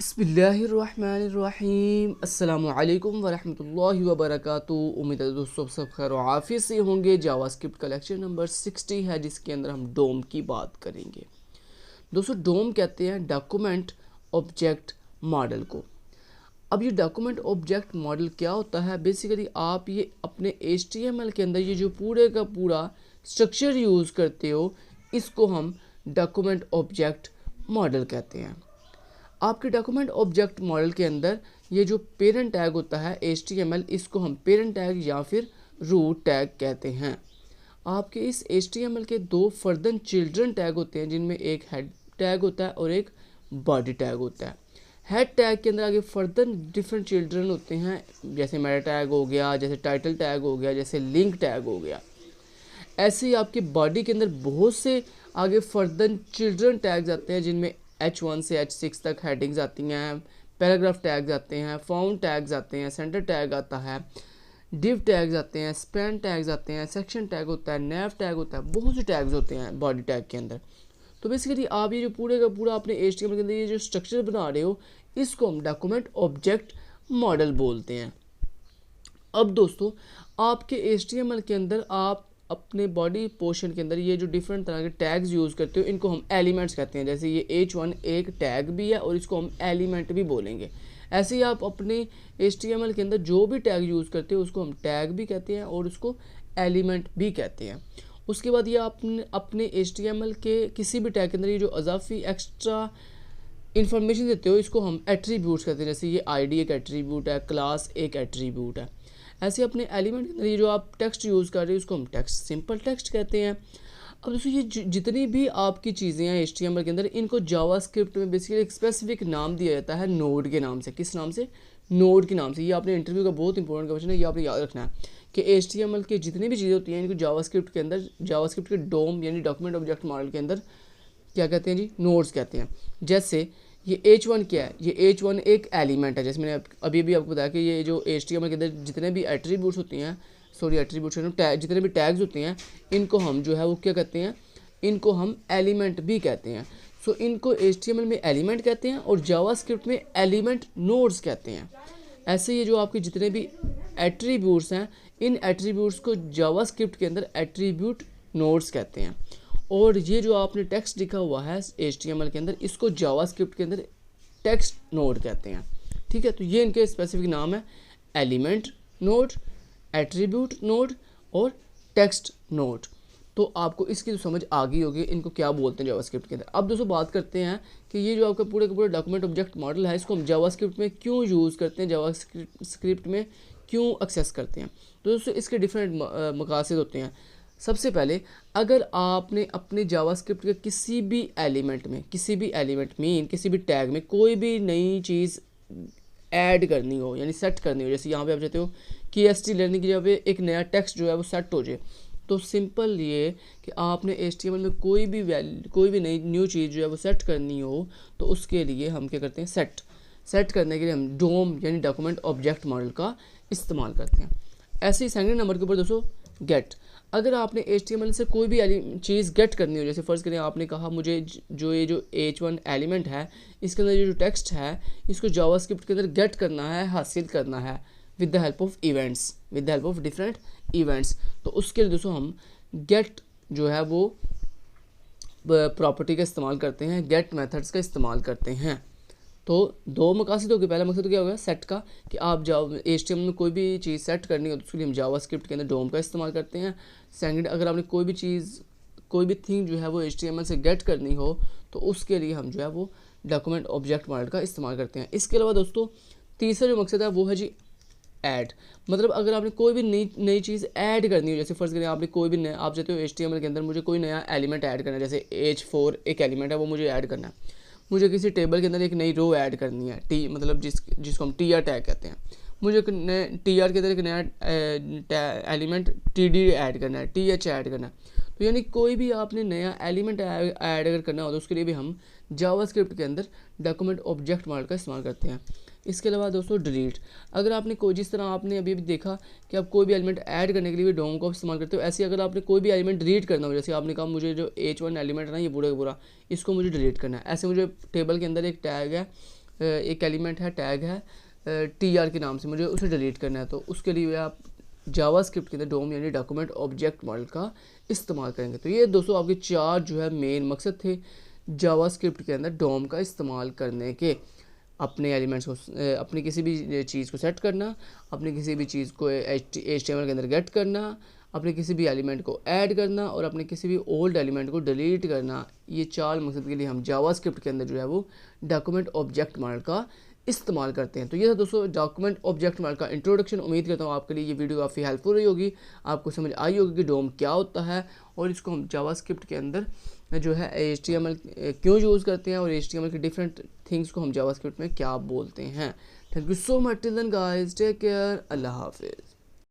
बिस्मिल्लाहिर्रहमानिर्रहीम अस्सलामुअलैकुम वरहमतुल्लाहि वबरकातुहू। उम्मीद है दोस्तों सब खैर और आफियत से होंगे। जावास्क्रिप्ट का लेक्चर नंबर 60 है जिसके अंदर हम डोम की बात करेंगे। दोस्तों डोम कहते हैं डॉक्यूमेंट ऑब्जेक्ट मॉडल को। अब ये डॉक्यूमेंट ऑब्जेक्ट मॉडल क्या होता है? बेसिकली आप ये अपने HTML के अंदर ये जो पूरे का पूरा स्ट्रक्चर यूज़ करते हो इसको हम डॉक्यूमेंट ऑब्जेक्ट मॉडल कहते हैं। आपके डॉक्यूमेंट ऑब्जेक्ट मॉडल के अंदर ये जो पेरेंट टैग होता है HTML, इसको हम पेरेंट टैग या फिर रूट टैग कहते हैं। आपके इस HTML के दो फर्दर चिल्ड्रन टैग होते हैं जिनमें एक हेड टैग होता है और एक बॉडी टैग होता है। हेड टैग के अंदर आगे फर्दर डिफरेंट चिल्ड्रन होते हैं, जैसे मेटा टैग हो गया, जैसे टाइटल टैग हो गया, जैसे लिंक टैग हो गया। ऐसे ही आपके बॉडी के अंदर बहुत से आगे फर्दर चिल्ड्रन टैग्स आते हैं जिनमें H1 से H6 तक हेडिंग्स आती हैं, पैराग्राफ टैग्स आते हैं, फाउंड टैग्स आते हैं, सेंटर टैग आता है, डिव टैग्स आते हैं, स्पैन टैग्स आते हैं, सेक्शन टैग होता है, नैव टैग होता है, बहुत से टैग्स होते हैं बॉडी टैग के अंदर। तो बेसिकली आप ये जो पूरे का पूरा अपने HTML के अंदर ये जो स्ट्रक्चर बना रहे हो इसको हम डॉक्यूमेंट ऑब्जेक्ट मॉडल बोलते हैं। अब दोस्तों आपके HTML के अंदर आप अपने बॉडी पोर्शन के अंदर ये जो डिफरेंट तरह के टैग्स यूज़ करते हो इनको हम एलिमेंट्स कहते हैं। जैसे ये H1 एक टैग भी है और इसको हम एलिमेंट भी बोलेंगे। ऐसे ही आप अपने HTML के अंदर जो भी टैग यूज़ करते हो उसको हम टैग भी कहते हैं और उसको एलिमेंट भी कहते हैं। उसके बाद ये अपने HTML के किसी भी टैग के अंदर ये जो अजाफी एक्स्ट्रा इन्फॉर्मेशन देते हो इसको हम एट्रीब्यूट्स कहते हैं। जैसे ये ID एक एट्रीब्यूट है, क्लास एक एट्रीब्यूट है। ऐसे अपने एलिमेंट के अंदर ये जो आप टेक्स्ट यूज़ कर रहे हो उसको हम टेक्स्ट सिंपल टेक्स्ट कहते हैं। अब दोस्तों ये जितनी भी आपकी चीज़ें हैं HTML के अंदर इनको जावास्क्रिप्ट में बेसिकली एक स्पेसिफिक नाम दिया जाता है, नोड के नाम से। किस नाम से? नोड के नाम से। ये आपने इंटरव्यू का बहुत इंपॉर्टेंट क्वेश्चन है, ये आपने याद रखना है कि HTML की जितनी भी चीज़ें होती हैं इनको जावास्क्रिप्ट के अंदर, जावास्क्रिप्ट के डोम यानी डॉक्यूमेंट ऑब्जेक्ट मॉडल के अंदर क्या कहते हैं जी? नोड्स कहते हैं। जैसे ये H1 क्या है? ये H1 एक एलिमेंट है। जैसे मैंने अभी भी आपको बताया कि ये जो HTML के अंदर जितने भी एट्रीब्यूट्स होती हैं, एट्रीब्यूट्स जितने भी टैग्स होते हैं इनको हम जो है वो क्या कहते हैं? इनको हम एलिमेंट भी कहते हैं। इनको HTML में एलिमेंट कहते हैं और जावास्क्रिप्ट में एलिमेंट नोड्स कहते हैं। ऐसे ये जो आपके जितने भी एट्रीब्यूट्स हैं इन एट्रीब्यूट्स को जावास्क्रिप्ट के अंदर एट्रीब्यूट नोड्स कहते हैं। और ये जो आपने टेक्स्ट लिखा हुआ है HTML के अंदर इसको जावास्क्रिप्ट के अंदर टेक्स्ट नोड कहते हैं। ठीक है, तो ये इनके स्पेसिफिक नाम है, एलिमेंट नोड, एट्रीब्यूट नोड और टेक्स्ट नोड। तो आपको इसकी तो समझ आ गई होगी इनको क्या बोलते हैं जावास्क्रिप्ट के अंदर। अब दोस्तों बात करते हैं कि ये जो आपका पूरे का पूरा डॉक्यूमेंट ऑब्जेक्ट मॉडल है इसको हम जावास्क्रिप्ट में क्यों यूज़ करते हैं, जावास्क्रिप्ट में क्यों एक्सेस करते हैं। तो दोस्तों इसके डिफरेंट मकासद होते हैं। सबसे पहले अगर आपने अपने जावास्क्रिप्ट के किसी भी एलिमेंट में किसी भी टैग में कोई भी नई चीज़ ऐड करनी हो यानी सेट करनी हो, जैसे यहाँ पे आप चाहते हो कि ST लर्निंग की जगह पे एक नया टेक्स्ट जो है वो सेट हो जाए, तो सिंपल ये कि आपने HTML में कोई भी नई न्यू चीज़ जो है वो सेट करनी हो तो उसके लिए हम क्या करते हैं? सेट करने के लिए हम डोम यानी डॉक्यूमेंट ऑब्जेक्ट मॉडल का इस्तेमाल करते हैं। ऐसे ही सेकंड नंबर के ऊपर दोस्तों गेट। अगर आपने HTML से कोई भी चीज़ गेट करनी हो, जैसे फ़र्ज़ करें आपने कहा मुझे जो H1 एलिमेंट है इसके अंदर जो टेक्स्ट है इसको जावास्क्रिप्ट के अंदर गेट करना है, हासिल करना है with the help of events, with the help of different events. तो उसके लिए दोस्तों हम गेट जो है वो प्रॉपर्टी का इस्तेमाल करते हैं, गेट मेथड्स का इस्तेमाल करते हैं। तो दो मकासद हो गए। पहला मकसद तो क्या होगा? सेट का, कि आप HTML में कोई भी चीज़ सेट करनी हो तो उसके लिए हम जावास्क्रिप्ट के अंदर डोम का इस्तेमाल करते हैं। सेकंड, अगर आपने कोई भी थिंग जो है वो HTML से गेट करनी हो तो उसके लिए हम जो है वो डॉक्यूमेंट ऑब्जेक्ट मॉडल का इस्तेमाल करते हैं। इसके अलावा दोस्तों तीसरा जो मकसद है वो है जी ऐड। मतलब अगर आपने कोई भी नई चीज़ ऐड करनी हो, जैसे फ़र्ज़ करें आपने कोई भी नया, आप चाहते हो HTML के अंदर मुझे कोई नया एलिमेंट ऐड करना है, जैसे H4 एक एलिमेंट है वो मुझे ऐड करना है, मुझे किसी टेबल के अंदर एक नई रो ऐड करनी है, मतलब जिसको हम TR टैग कहते हैं, मुझे TR के अंदर एक नया एलिमेंट TD ऐड करना है, TH ऐड करना है। तो यानी कोई भी आपने नया एलिमेंट ऐड अगर करना हो तो उसके लिए भी हम जावास्क्रिप्ट के अंदर डॉक्यूमेंट ऑब्जेक्ट मॉडल का इस्तेमाल करते हैं। इसके अलावा दोस्तों डिलीट। अगर आपने कोई, जिस तरह आपने अभी देखा कि आप कोई भी एलिमेंट ऐड करने के लिए भी डोम का इस्तेमाल करते हो, ऐसे अगर आपने कोई भी एलिमेंट डिलीट करना हो, जैसे आपने कहा मुझे जो H1 एलिमेंट है ना ये पूरा का पूरा इसको मुझे डिलीट करना है, ऐसे मुझे टेबल के अंदर एक टैग है एक एलिमेंट है, टैग है TR के नाम से, मुझे उसे डिलीट करना है, तो उसके लिए आप जावास्क्रिप्ट के अंदर डोम यानी डॉक्यूमेंट ऑब्जेक्ट मॉडल का इस्तेमाल करेंगे। तो ये दोस्तों आपके 4 जो है मेन मकसद थे जावास्क्रिप्ट के अंदर डोम का इस्तेमाल करने के। अपने एलिमेंट्स को अपनी किसी भी चीज़ को सेट करना, अपनी किसी भी चीज़ को HTML के अंदर गेट करना, अपने किसी भी एलिमेंट को ऐड करना और अपने किसी भी ओल्ड एलिमेंट को डिलीट करना। ये 4 मकसद के लिए हम जावास्क्रिप्ट के अंदर जो है वो डॉक्यूमेंट ऑब्जेक्ट मॉडल का इस्तेमाल करते हैं। तो ये था दोस्तों डॉक्यूमेंट ऑब्जेक्ट मॉडल का इंट्रोडक्शन। उम्मीद करता हूँ आपके लिए ये वीडियो काफ़ी हेल्पफुल रही होगी, आपको समझ आई होगी कि डोम क्या होता है और इसको हम जावास्क्रिप्ट के अंदर जो है HTML क्यों यूज़ करते हैं और HTML के डिफरेंट थिंग्स को हम जावास्क्रिप्ट में क्या बोलते हैं। Thank you so much, till then guys, take care, अल्लाह हाफिज़।